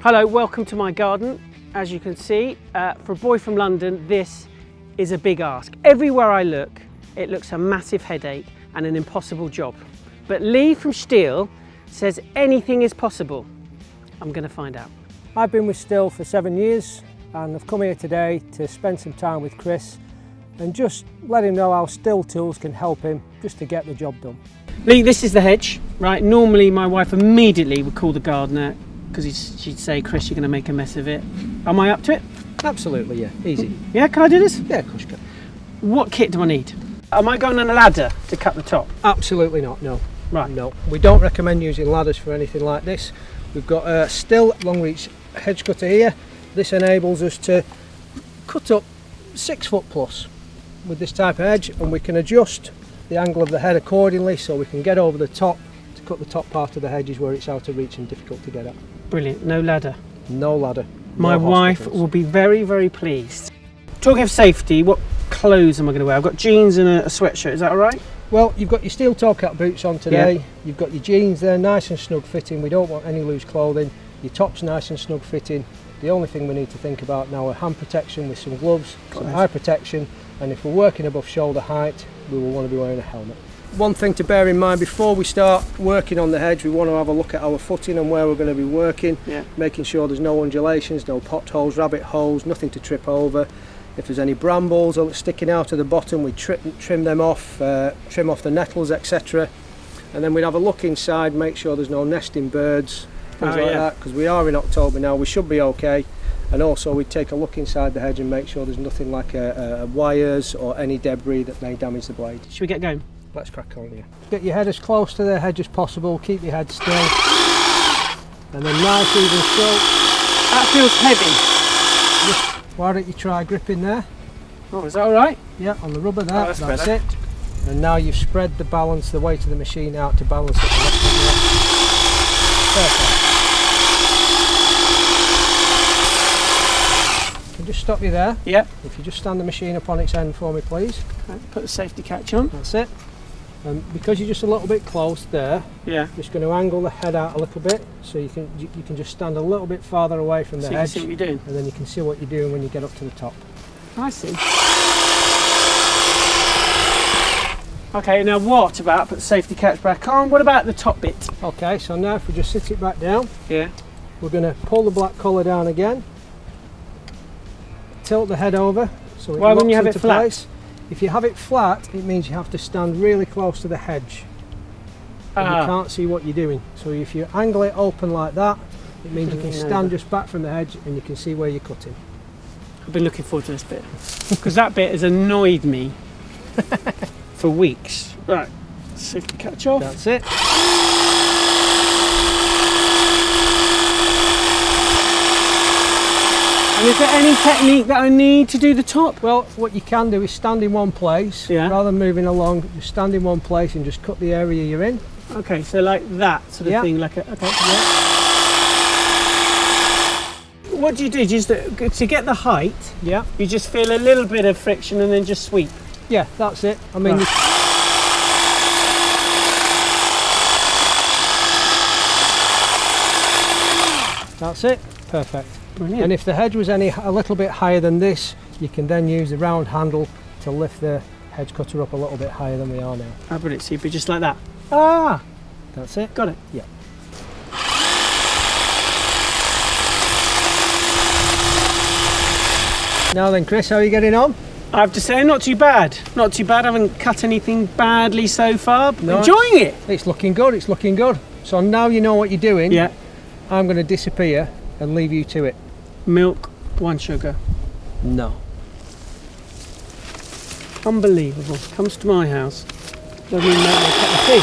Hello, welcome to my garden. As you can see, for a boy from London, this is a big ask. Everywhere I look, it looks a massive headache and an impossible job. But Lee from STIHL says anything is possible. I'm going to find out. I've been with STIHL for 7 years and I've come here today to spend some time with Chris and just let him know how STIHL tools can help him just to get the job done. Lee, this is the hedge, right? Normally my wife immediately would call the gardener because she'd say, Chris, you're going to make a mess of it. Am I up to it? Absolutely, yeah, easy. Yeah, can I do this? Yeah, of course you can. What kit do I need? Am I going on a ladder to cut the top? Absolutely not, no. Right. No, we don't recommend using ladders for anything like this. We've got a STIHL long reach hedge cutter here. This enables us to cut up 6 foot plus with this type of hedge, and we can adjust the angle of the head accordingly so we can get over the top to cut the top part of the hedges where it's out of reach and difficult to get at. Brilliant, no ladder. No ladder. My wife will be very, very pleased. Talking of safety, what clothes am I going to wear? I've got jeans and a sweatshirt, is that all right? Well, you've got your steel toe cap boots on today. Yeah. You've got your jeans there, nice and snug fitting. We don't want any loose clothing. Your top's nice and snug fitting. The only thing we need to think about now are hand protection with some gloves, some eye protection, and if we're working above shoulder height, we will want to be wearing a helmet. One thing to bear in mind before we start working on the hedge, we want to have a look at our footing and where we're going to be working, making sure there's no undulations, no potholes, rabbit holes, nothing to trip over. If there's any brambles sticking out of the bottom, we trim them off, trim off the nettles, etc. And then we'd have a look inside, make sure there's no nesting birds, things like that, because we are in October now, we should be okay. And also we'd take a look inside the hedge and make sure there's nothing like wires or any debris that may damage the blade. Should we get going? Let's crack on here. Get your head as close to the hedge as possible, keep your head still. And then nice even stroke. That feels heavy. Why don't you try gripping there? Oh, is that all right? Yeah, on the rubber there, that's that's better. it. And now you've spread the balance, the weight of the machine out to balance it. Perfect. Can just stop you there. Yeah. If you just stand the machine up on its end for me, please. Okay, put the safety catch on. That's it. And because you're just a little bit close there, just going to angle the head out a little bit so you can just stand a little bit farther away from the hedge. So you can see what you're doing. And then you can see what you're doing when you get up to the top. I see. Okay, now what about put the safety catch back on? What about the top bit? Okay, so now if we just sit it back down, Yeah. we're going to pull the black collar down again, tilt the head over so it Why wouldn't you have locks it into flat? place. If you have it flat, it means you have to stand really close to the hedge. And you can't see what you're doing. So if you angle it open like that, it means you can stand just back from the hedge and you can see where you're cutting. I've been looking forward to this bit because that bit has annoyed me for weeks. Right, safety catch off. That's it. And is there any technique that I need to do the top? Well, what you can do is stand in one place, rather than moving along, just stand in one place and just cut the area you're in. Okay, so like that sort of thing, like a, okay. What do? You just, to get the height, you just feel a little bit of friction and then just sweep? Yeah, that's it. I mean, that's it. Perfect. Brilliant. And if the hedge was a little bit higher than this, you can then use the round handle to lift the hedge cutter up a little bit higher than we are now. Oh, brilliant. So you'd be just like that. Ah! That's it. Got it. Yeah. Now then, Chris, how are you getting on? I have to say, not too bad. Not too bad. I haven't cut anything badly so far. But enjoying it. It's looking good. It's looking good. So now you know what you're doing. Yeah. I'm going to disappear and leave you to it. Milk, 1 sugar. No. Unbelievable. Comes to my house. Doesn't even make me a cup of tea.